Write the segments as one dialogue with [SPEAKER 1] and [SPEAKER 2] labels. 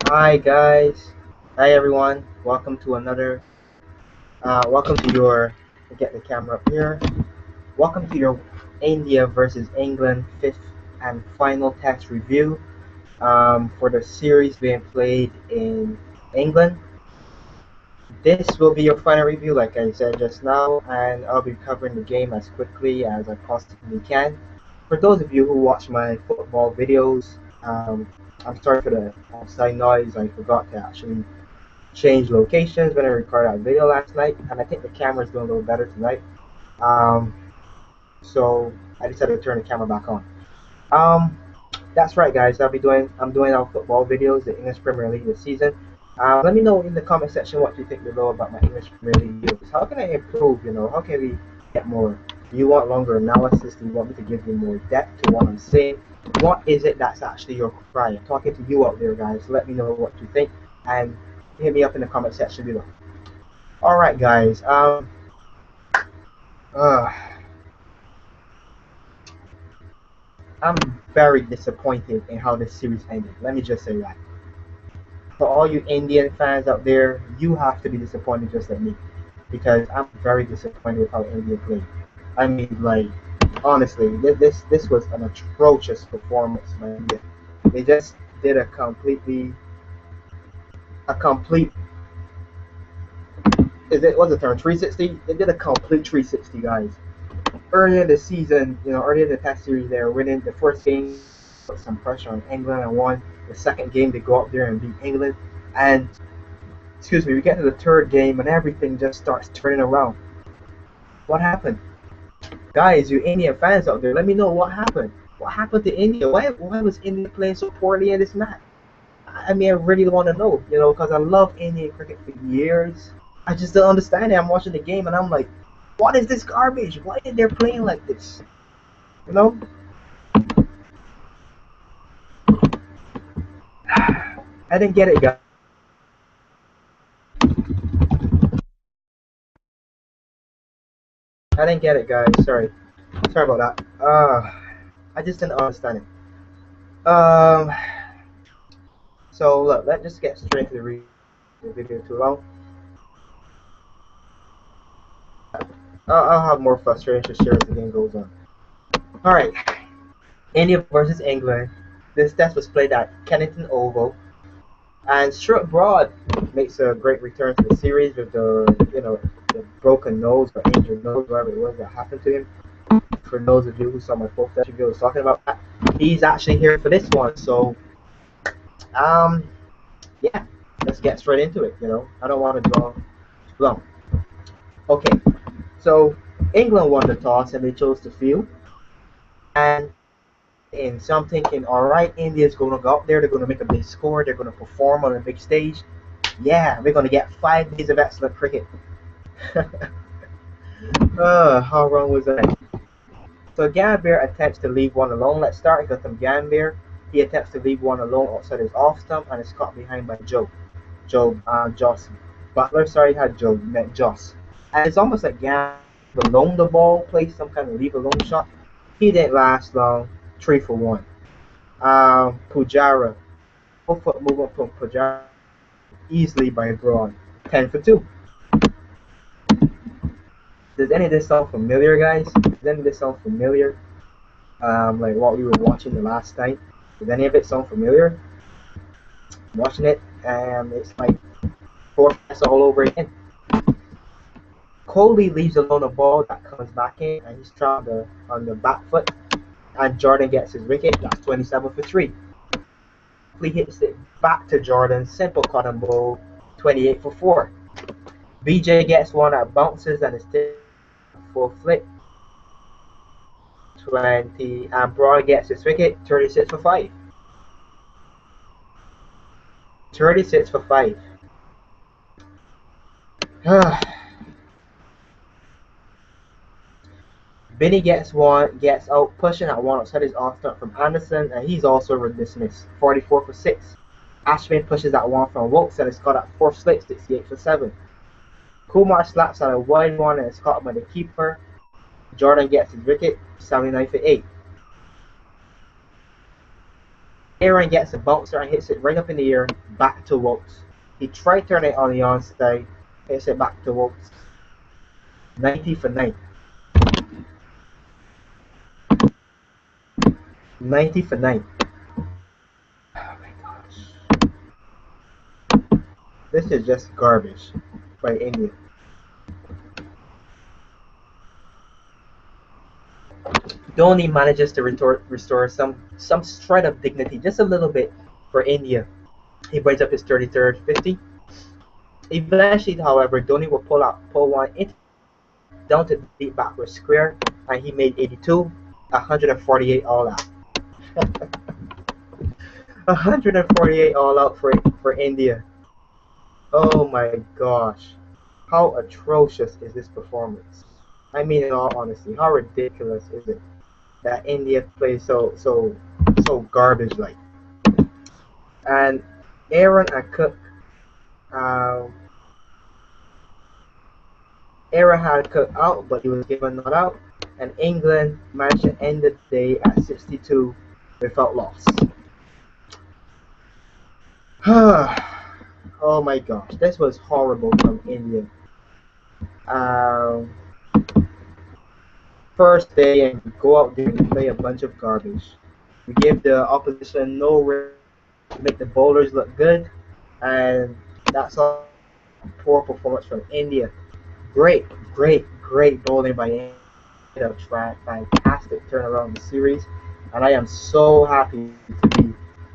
[SPEAKER 1] Hi guys, hi everyone. Welcome to your. Get the camera up here. Welcome to your India versus England fifth and final test review for the series being played in England. This will be your final review, like I said just now, and I'll be covering the game as quickly as I possibly can. For those of you who watch my football videos, I'm sorry for the outside noise. I forgot to actually change locations when I recorded that video last night, and I think the camera is doing a little better tonight. Um, so I decided to turn the camera back on. Um, that's right, guys. I'm doing our football videos, the English Premier League this season. Let me know in the comment section what you think below about my English Premier League videos. How can I improve? How can we get more? Do you want longer analysis? Do you want me to give you more depth to what I'm saying? What is it that's actually your cry? I'm talking to you out there, guys. Let me know what you think and hit me up in the comment section below. All right, guys. Uh, I'm very disappointed in how this series ended. Let me just say that. For all you Indian fans out there, you have to be disappointed just like me, because I'm very disappointed with how India played. I mean, like, honestly, this was an atrocious performance by India. They just did a complete is it what's the term 360? They did a complete 360, guys. Earlier this season, earlier in the test series, they were winning the first game, put some pressure on England and won. The second game, they go up there and beat England, and excuse me, we get to the third game and everything just starts turning around. What happened? Guys, you Indian fans out there, let me know what happened. What happened to India? Why was India playing so poorly in this match? I mean, I really want to know, because I love Indian cricket for years. I just don't understand it. I'm watching the game and I'm like, what is this garbage? Why did they playing like this? You know? I didn't get it, guys. I didn't get it, guys. Sorry about that. I just didn't understand it. So look, let's just get straight to the video too long. I'll have more frustration to share as the game goes on. All right, India versus England. This test was played at Kennington Oval, and Stuart Broad makes a great return to the series with the broken nose or injured nose, whatever it was that happened to him. For those of you who saw my full test review, I was talking about that. He's actually here for this one, so yeah, let's get straight into it. I don't want to draw too long. Okay, so England won the toss and they chose to field, and so I'm thinking, all right, India's going to go out there, they're going to make a big score, they're going to perform on a big stage. Yeah, we're going to get 5 days of excellent cricket. How wrong was that? So Gambir attempts to leave one alone. Let's start with Gambir. He attempts to leave one alone outside his off stump and is caught behind by Joss Butler. Sorry, had Joe, meant Joss. And it's almost like Gambir alone the ball, plays some kind of leave alone shot. He didn't last long. 3 for 1. Pujara, 4-foot movement from Pujara easily by Broad. 10 for 2. Does any of this sound familiar, guys? Does any of this sound familiar? Like what we were watching the last night. Does any of it sound familiar? I'm watching it, and it's like 4 tests all over again. Kohli leaves alone a ball that comes back in, and he's trapped on the back foot, and Jordan gets his wicket. That's 27 for 3. He hits it back to Jordan, simple cotton ball, 28 for 4. BJ gets one that bounces and is still full flip, 20, and Broad gets his wicket, 36 for 5. 36 for 5. Binny gets out, pushing at one outside his off stump from Anderson, and he's also dismissed, 44 for 6. Ashwin pushes at one from Wilkes and is caught at 4th slip, 68 for 7. Kumar slaps at a wide one and is caught by the keeper. Jordan gets his wicket, 79 for 8. Aaron gets a bouncer and hits it right up in the air, back to Wilkes. He tried turning it on the onside, hits it back to Wilkes. 90 for 9. 90 for 9. Oh my gosh. This is just garbage by India. Dhoni manages to restore some shred of dignity, just a little bit, for India. He brings up his 33rd 50. Eventually, however, Dhoni will pull one into down to the deep backward square, and he made 82, 148 all out. 148 all out for India. Oh my gosh. How atrocious is this performance? I mean, in all honesty, how ridiculous is it that India plays so garbage like? And Aaron and Cook, um, Aaron had Cook out, but he was given not out, and England managed to end the day at 62 without loss. Oh my gosh, this was horrible from India. Um, First day and go out there and play a bunch of garbage. We give the opposition no risk to make the bowlers look good, and that's all. Poor performance from India. Great bowling by India. Fantastic turnaround in the series, and I am so happy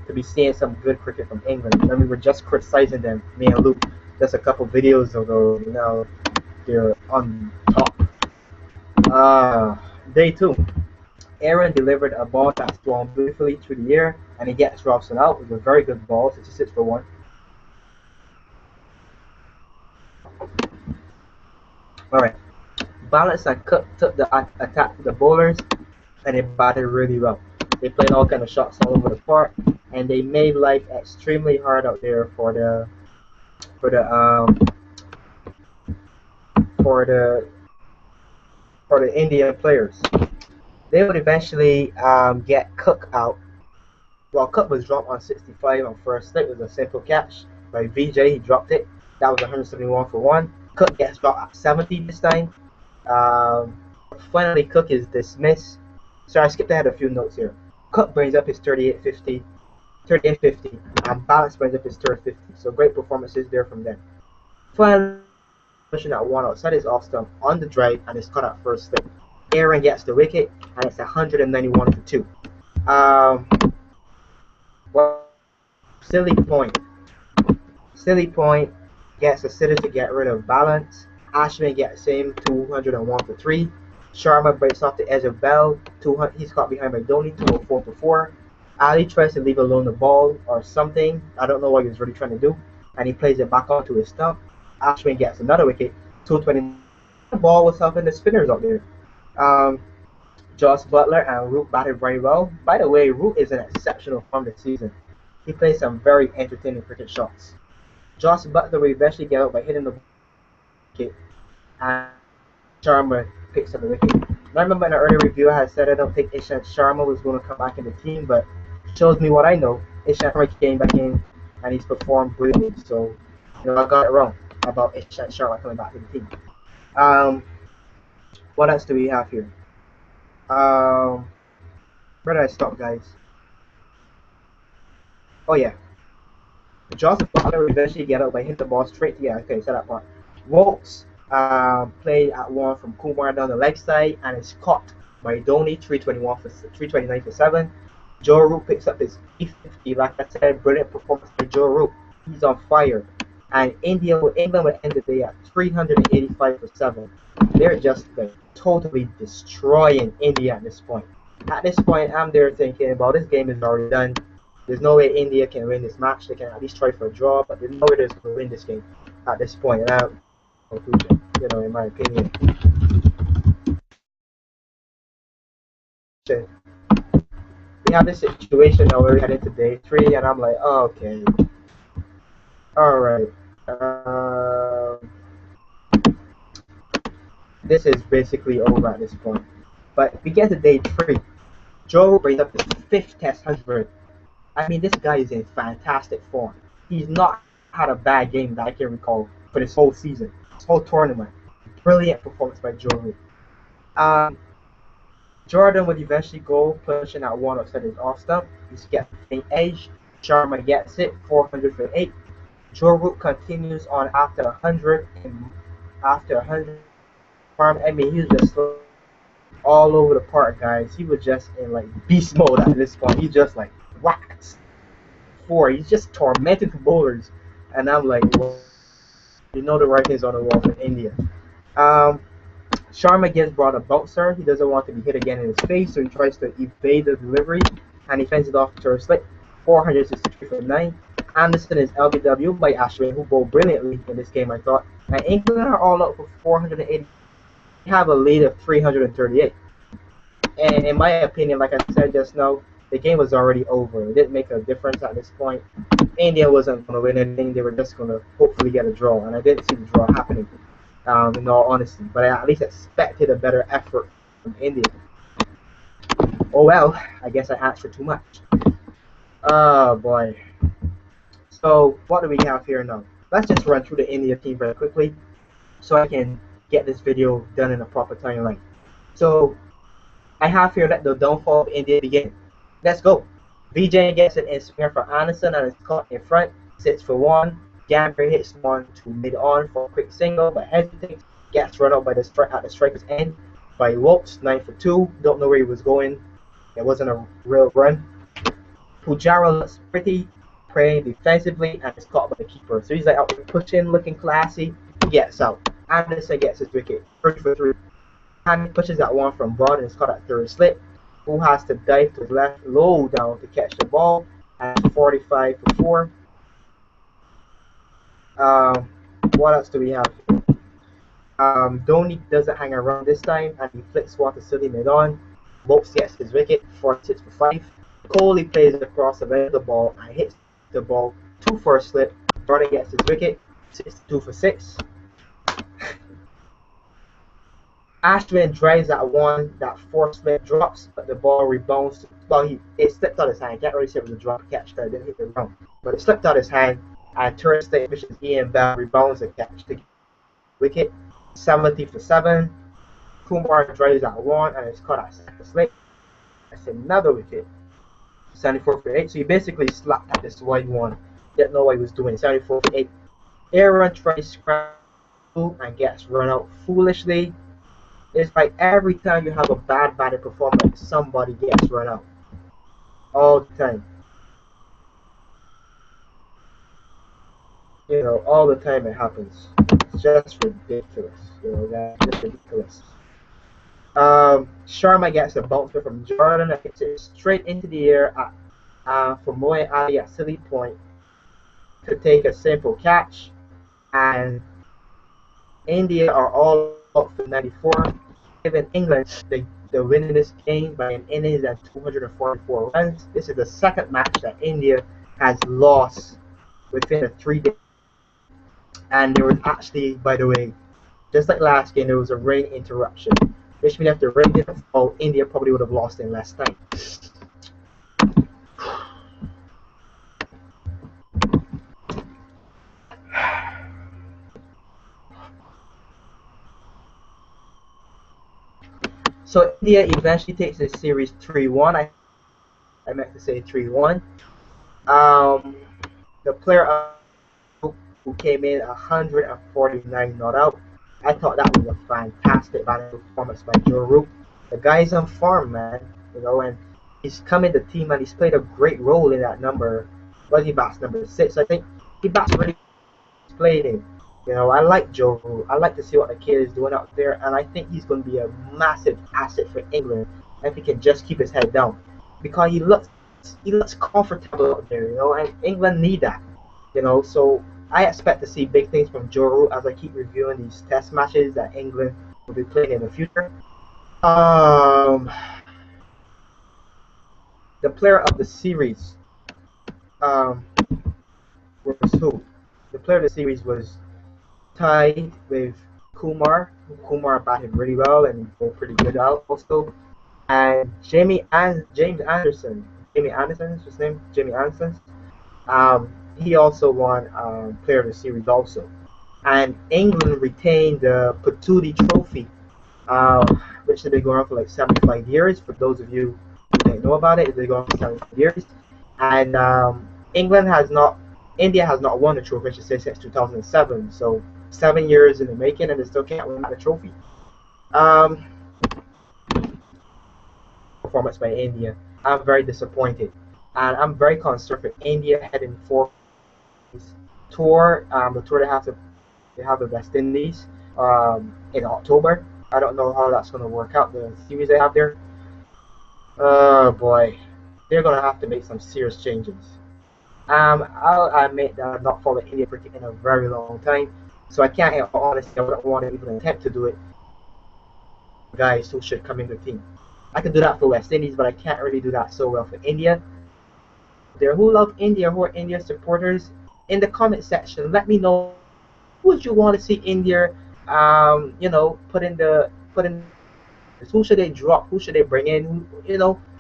[SPEAKER 1] to be seeing some good cricket from England. And we were just criticizing them, me and Luke, just a couple videos ago. Now they're on top. Day 2. Aaron delivered a ball that swung beautifully through the air, and he gets Robson out. It was a very good ball, 66 for 1. Alright. Balance and Cook took the attack to the bowlers, and they batted really well. They played all kind of shots all over the park, and they made life extremely hard out there for the Indian players. They would eventually get Cook out. Well, Cook was dropped on 65 on first slip. It was a simple catch by VJ. He dropped it. That was 171 for 1. Cook gets dropped at 70 this time. Finally, Cook is dismissed. Sorry, I skipped ahead a few notes here. Cook brings up his 38-50, and Balance brings up his third 50. So great performances there from them. Finally, at 1 outside his off stump on the drive, and it's caught at first slip. Aaron gets the wicket, and it's 191 for 2. Well, Silly Point gets a sitter to get rid of Balance. Ashwin gets him 201 for 3. Sharma breaks off the edge of Bell. He's caught behind by Dhoni, 204 for 4. Ali tries to leave alone the ball or something. I don't know what he was really trying to do. And he plays it back onto his stump. Ashwin gets another wicket, 220. The ball was helping the spinners out there. Joss Butler and Root batted very well. By the way, Root is an exceptional form this season. He plays some very entertaining cricket shots. Joss Butler will eventually get out by hitting the wicket, and Sharma picks up the wicket. Now, I remember in an earlier review I had said I don't think Ishant Sharma was going to come back in the team, but it shows me what I know. Ishant Sharma came back in and he's performed brilliantly. So, I got it wrong about Ishant Sharma coming back to the team. What else do we have here? Where did I stop, guys? Oh yeah. Joss Butler eventually get out by hitting the ball straight. Yeah, okay, so that part. Wilkes played at 1 from Kumar down the leg side and is caught by Dhoni, 329 for 7. Joe Root picks up his 50. Like I said, brilliant performance by Joe Root. He's on fire. And England would end the day at 385 for 7. They're just totally destroying India at this point. At this point, I'm there thinking about this game is already done. There's no way India can win this match. They can at least try for a draw, but there's no way they're going to win this game at this point. And conclusion, in my opinion. We have this situation now where we head into day 3, and I'm like, oh, okay. Alright. This is basically over at this point. But we get to day 3. Joe brings up his 5th test 100. I mean, this guy is in fantastic form. He's not had a bad game that I can recall for this whole season, this whole tournament. Brilliant performance by Joe Root. Um, Jordan would eventually go pushing at one outside his off stump. He gets the edge. Sharma gets it, 400 for 8. Joe Root continues on after 100. And after 100, I mean, he was just all over the park, guys. He was just in like beast mode at this point. He just like whacked four. He's just tormented the bowlers, and I'm like, well, you know the writing's on the wall for India. Um, Sharma gets brought a bouncer. He doesn't want to be hit again in his face, so he tries to evade the delivery, and he fends it off to a slip. 463 for 9. Anderson is LBW by Ashwin, who bowled brilliantly in this game, I thought. And England are all out for 480. They have a lead of 338. And in my opinion, like I said just now, the game was already over. It didn't make a difference at this point. India wasn't going to win anything. They were just going to hopefully get a draw. And I didn't see the draw happening, in all honesty. But I at least expected a better effort from India. Oh well, I guess I asked for too much. Oh boy. So what do we have here now? Let's just run through the India team very quickly so I can get this video done in a proper timeline. So I have here let the downfall of India begin. Let's go. Vijay gets it in swinger for Anderson and is caught in front. Sits for 1. Gambler hits one to mid-on for a quick single, but hesitates. Gets run out by the at the striker's end by Wilkes, 9 for 2. Don't know where he was going. It wasn't a real run. Pujara looks pretty, playing defensively, and is caught by the keeper. So he's like out pushing, looking classy. He gets out. Anderson gets his wicket, 30 for 3. Hamid pushes that one from broad and is caught at third slip. Who has to dive to his left low down to catch the ball at 45 for 4. What else do we have here? Dhoni doesn't hang around this time and he flicks one to Silly mid-on. Mopes gets his wicket, 46 for 5. Kohli plays across the leg of the ball and hits the ball 2 for a slip. Jordan gets his wicket, 62 for 6. Ashwin drives that one, that 4 slip drops, but the ball rebounds. Well, it slipped out his hand. I can't really say it was a drop catch that didn't hit the ground, but it slipped out his hand. And third slip, which is Ian Bell, rebounds the catch to wicket, 70 for 7. Kumar drives that one and it's caught at second slip. That's another wicket, 74 for 8. So he basically slapped at this wide one. Didn't know what he was doing. 74 for 8. Aaron tries scramble and gets run out foolishly. It's like every time you have a bad batting performance, somebody gets run out. All the time. You know, all the time it happens. It's just ridiculous. You know, that's just ridiculous. Sharma gets a bouncer from Jordan and hits it straight into the air for Moeen Ali at Silly Point to take a simple catch. And India are all up for 94. Given England the win in this game by an innings and 244 runs. This is the second match that India has lost within a 3-day. And there was actually, by the way, just like last game, there was a rain interruption, which means if the rain didn't fall, India probably would have lost in less time. So India eventually takes this series 3-1. I meant to say 3-1. The player who came in 149 not out. I thought that was a fantastic batting performance by Joe Root. The guy's on form, man. You know, and he's come in the team and he's played a great role in that number. He bats number 6, I think. He bats really played him. You know, I like Joe Root. I like to see what the kid is doing out there, and I think he's going to be a massive asset for England if he can just keep his head down, because he looks comfortable out there, you know, and England need that, you know. So I expect to see big things from Joe Root as I keep reviewing these test matches that England will be playing in the future. The player of the series was who? The player of the series was tied with Kumar. Kumar batted really well and he played pretty good out also. And James Anderson Jamie Anderson is his name, Jamie Anderson. He also won Player of the Series also. And England retained the Patudi Trophy, uh, which has been going on for like 75 years. For those of you who don't know about it, it's been going on for 75 years. And England has not, India has not won the trophy, I should say, since 2007. So 7 years in the making, and they still can't win the trophy. Um, Performance by India. I'm very disappointed, and I'm very concerned for India heading for this tour. The tour they have the West Indies in October. I don't know how that's going to work out. The series they have there. Oh boy, they're going to have to make some serious changes. I'll admit that I've not followed India cricket in a very long time, so I can't honestly. I wouldn't want to even attempt to do it. Guys who should come in the team. I can do that for West Indies, but I can't really do that so well for India. There who love India, who are India supporters, in the comment section, let me know who would you want to see India, put in. Who should they drop? Who should they bring in?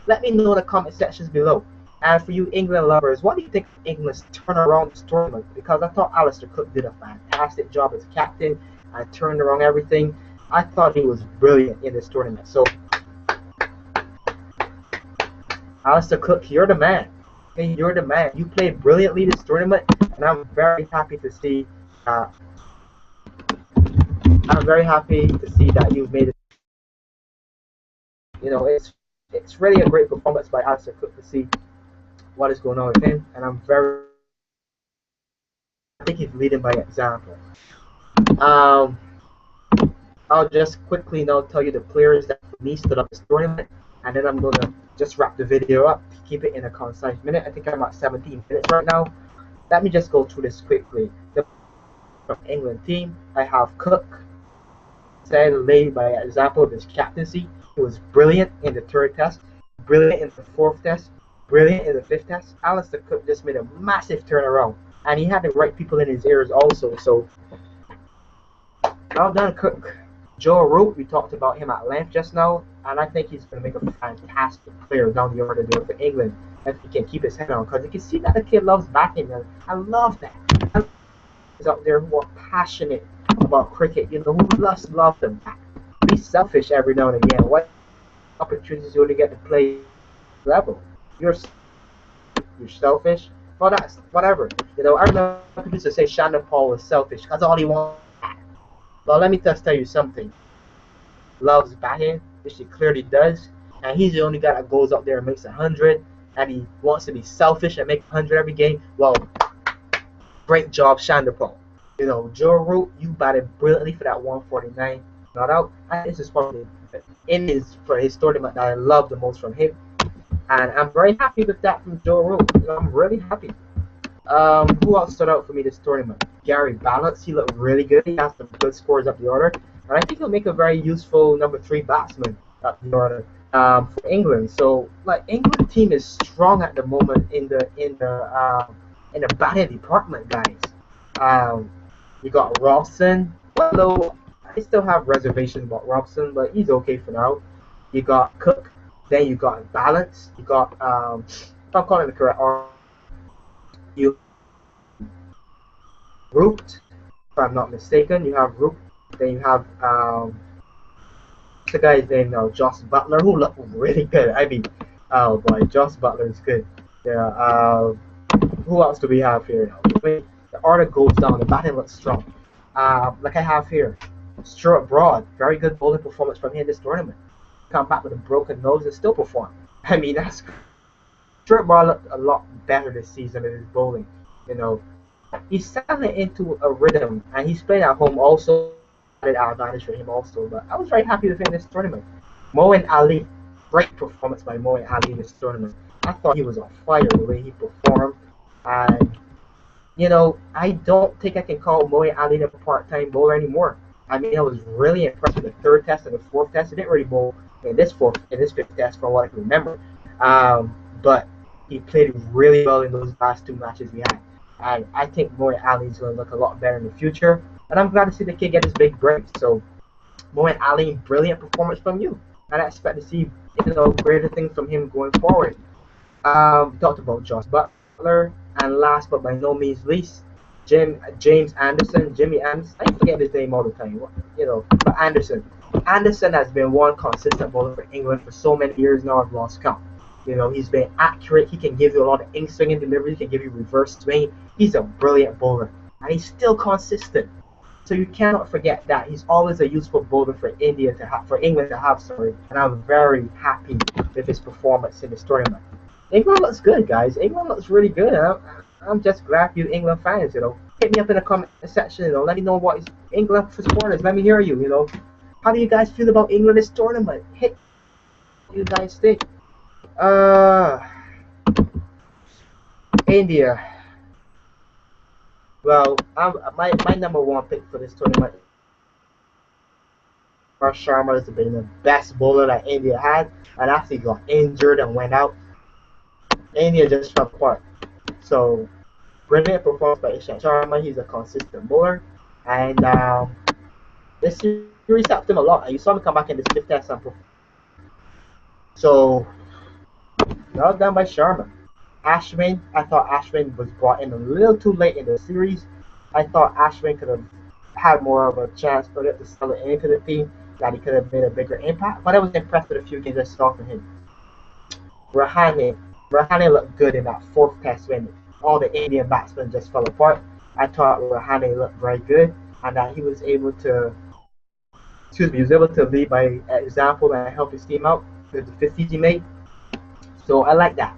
[SPEAKER 1] Let me know in the comment sections below. And for you England lovers, what do you think of England's turnaround this tournament? Because I thought Alistair Cook did a fantastic job as captain and turned around everything. I thought he was brilliant in this tournament. So, Alistair Cook, you're the man. Hey, you're the man. You played brilliantly this tournament, and I'm very happy to see. I'm very happy to see that you've made it. It's really a great performance by Alistair Cook to see what is going on with him, and I think he's leading by example. Um, I'll just quickly now tell you the players that for me stood up this tournament, and then I'm gonna just wrap the video up to keep it in a concise minute. I think I'm at 17 minutes right now. Let me just go through this quickly. The from England team, I have Cook, said laid by example of his captaincy. He was brilliant in the third test, brilliant in the fourth test, brilliant in the fifth test. Alistair Cook just made a massive turnaround, and he had the right people in his ears also. So, well done, Cook. Joe Root, we talked about him at length just now, and I think he's going to make a fantastic player down the order there for England if he can keep his head on, because you can see that the kid loves batting, and I love that. He's out there who are passionate about cricket, who just love them. Be selfish every now and again. What opportunities you only get to play level? You're selfish. Well, that's whatever. I remember people used to say Shandon Paul was selfish because all he wanted. Well, let me just tell you something. Loves batting, which he clearly does, and he's the only guy that goes up there and makes 100, and he wants to be selfish and make 100 every game. Well, great job, Shandon Paul. Joe Root, you batted brilliantly for that 149 not out. And this is probably for his tournament that I love the most from him, and I'm very happy with that from Joe Root. I'm really happy. Who else stood out for me this tournament? Gary Balance. He looked really good. He has some good scores up the order, and I think he'll make a very useful number 3 batsman up the order for England. So, England team is strong at the moment in the batting department, guys. You got Robson. Although I still have reservations about Robson, but he's okay for now. You got Cook. Then you got Balance. You got if I'm calling the correct order. You Root, if I'm not mistaken. You have Root. Then you have the guy's name now, Josh Butler, who looked really good. I mean, oh boy, Josh Butler is good. Yeah. Who else do we have here now? The order goes down. The batting looks strong. Like I have here, Stuart Broad, very good bowling performance from him this tournament. Come back with a broken nose and still perform. I mean, Stuart Broad looked a lot better this season in his bowling. He's settling into a rhythm, and he's playing at home also. Advantage for him also, but I was very happy with him this tournament. Moeen Ali, great performance by Moeen Ali this tournament. I thought he was on fire the way he performed, and I don't think I can call Moeen Ali a part-time bowler anymore. I mean, I was really impressed with the third test and the fourth test. He didn't really bowl in this fifth test from what I can remember, but he played really well in those last 2 matches we had, and I think Moeen Ali is going to look a lot better in the future. And I'm glad to see the kid get his big break. So, Moeen Ali, brilliant performance from you. And I expect to see greater things from him going forward. We talked about Josh Butler, and last but by no means least, James Anderson, Jimmy Anderson. I forget his name all the time. But Anderson. Anderson has been one consistent bowler for England for so many years now. I've lost count. He's been accurate. He can give you a lot of in swinging delivery. He can give you reverse swing. He's a brilliant bowler, and he's still consistent. So you cannot forget that he's always a useful bowler for for England to have. Sorry, and I'm very happy with his performance in this tournament. England looks good, guys. England looks really good. I'm just glad you England fans. Hit me up in the comment section. Let me know what is England for supporters. Let me hear you. How do you guys feel about England this tournament? Hit what you guys think. India. Well, my number one pick for this tournament. Sharma has been the best bowler that India had, and after he got injured and went out, India just fell apart. So, brilliant performance by Ishant Sharma. He's a consistent bowler, and this series helped him a lot. You saw him come back in this fifth test and perform. So, well done by Sharma. Ashwin, I thought Ashwin was brought in a little too late in the series. I thought Ashwin could have had more of a chance for it to sell it into the team, that he could have made a bigger impact. But I was impressed with a few games I saw from him. Rahane looked good in that fourth test when all the Indian batsmen just fell apart. I thought Rahane looked very good, and that he was able to lead by example and help his team out with the 50s he made. So I like that.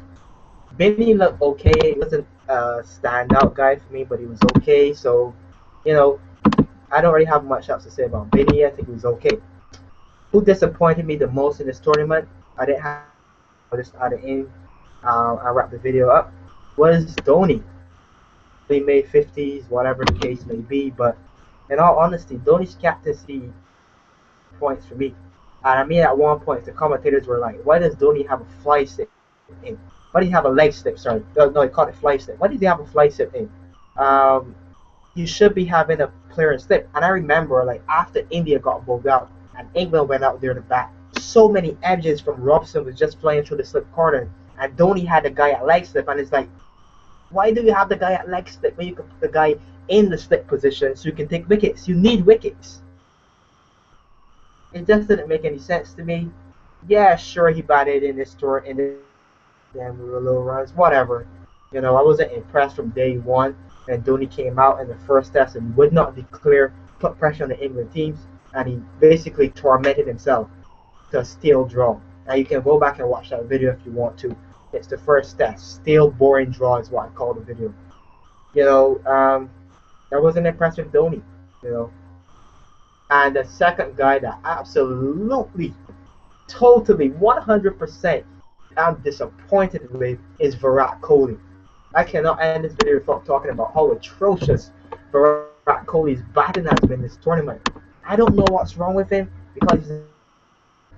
[SPEAKER 1] Benny looked okay. He wasn't a standout guy for me, but he was okay. So, I don't really have much else to say about Benny. I think he was okay. Who disappointed me the most in this tournament? I didn't have this at the end. I wrapped the video up. Was Dhoni. He made 50s, whatever the case may be. But in all honesty, Dhoni's captaincy points for me. And I mean, at one point, the commentators were like, "Why does Dhoni have a fly stick in? Why does he have a leg slip? Sorry, no, he called it fly slip. Why does he have a fly slip in? You should be having a clearance slip." And I remember, like, after India got bowled out and England went out there to bat, so many edges from Robson was just flying through the slip corner, and Dhoni had the guy at leg slip, and it's like, why do you have the guy at leg slip when you can put the guy in the slip position so you can take wickets? You need wickets. It just didn't make any sense to me. Yeah, sure, he batted in this tour, and then we were low runs, whatever. I wasn't impressed from day one. And Dhoni came out in the first test and would not declare, put pressure on the England teams, and he basically tormented himself to a steel draw. Now you can go back and watch that video if you want to. It's the first test. Steel boring draw is what I call the video. I wasn't impressed with Dhoni. And the second guy that absolutely, totally, 100% I'm disappointed with is Virat Kohli. I cannot end this video without talking about how atrocious Virat Kohli's batting has been this tournament. I don't know what's wrong with him because he's a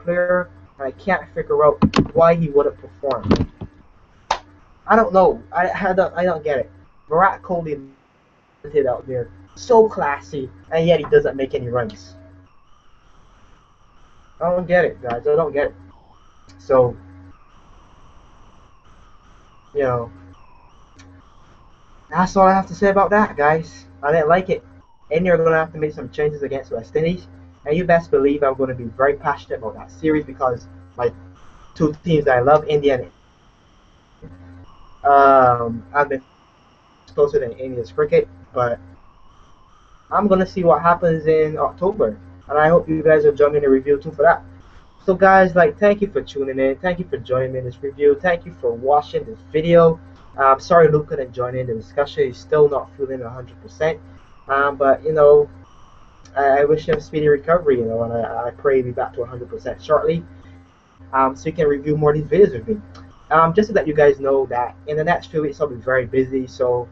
[SPEAKER 1] player, and I can't figure out why he wouldn't perform. I don't know. I don't get it. Virat Kohli is out there, so classy, and yet he doesn't make any runs. I don't get it, guys. I don't get it. So, that's all I have to say about that, guys. I didn't like it. India are going to have to make some changes against West Indies. And you best believe I'm going to be very passionate about that series because my two teams that I love, India and I've been closer than India's cricket. But I'm going to see what happens in October. And I hope you guys will join me in the review too for that. So guys, thank you for tuning in. Thank you for joining me in this review. Thank you for watching this video. Sorry Luke couldn't join in the discussion. He's still not feeling 100%. But, I wish him speedy recovery, and I pray he'll be back to 100% shortly. So you can review more of these videos with me. Just to let you guys know that in the next few weeks I'll be very busy. So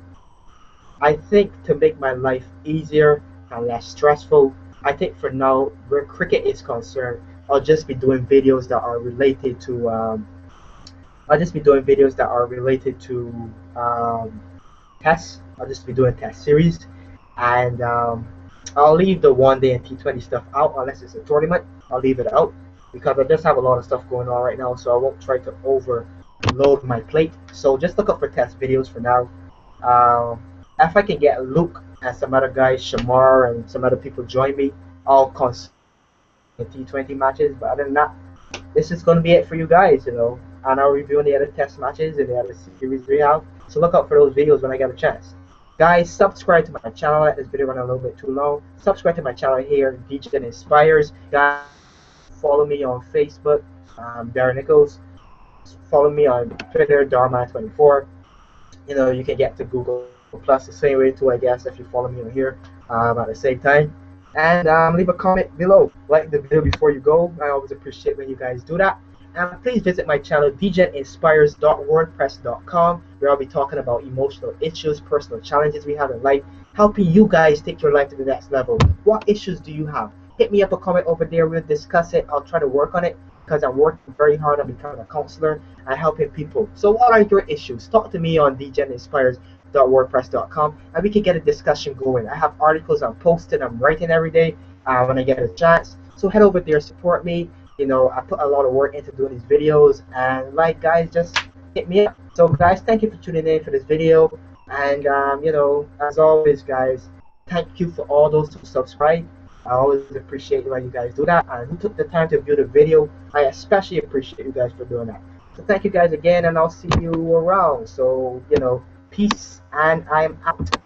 [SPEAKER 1] I think to make my life easier and less stressful, I think for now, where cricket is concerned, I'll just be doing videos that are related to tests. I'll just be doing test series, and I'll leave the one day and T20 stuff out unless it's a tournament. I'll leave it out because I just have a lot of stuff going on right now, so I won't try to load my plate. So just look up for test videos for now. If I can get Luke and some other guys, Shamar and some other people join me, I'll consider T20 matches. But other than that, this is going to be it for you guys, and I'll review the other test matches and the other series we have. So look out for those videos when I get a chance. Guys, subscribe to my channel. Let this video run a little bit too long. Subscribe to my channel here, DJ Inspires. Guys, follow me on Facebook, Darren Nichols. Follow me on Twitter, Dharma24. You can get to Google Plus the same way too, I guess, if you follow me on here at the same time. And leave a comment below. Like the video before you go. I always appreciate when you guys do that. And please visit my channel, djinspires.wordpress.com, where I'll be talking about emotional issues, personal challenges we have in life, helping you guys take your life to the next level. What issues do you have? Hit me up a comment over there. We'll discuss it. I'll try to work on it because I'm working very hard on becoming a counselor and helping people. So what are your issues? Talk to me on djinspires.wordpress.com and we can get a discussion going. I have articles I'm posting, I'm writing every day when I get a chance. So head over there, support me. I put a lot of work into doing these videos, and guys, just hit me up. So guys, thank you for tuning in for this video, and as always guys, thank you for all those who subscribe. I always appreciate when you guys do that, and who took the time to view the video. I especially appreciate you guys for doing that. So thank you guys again, and I'll see you around. So peace, and I'm out.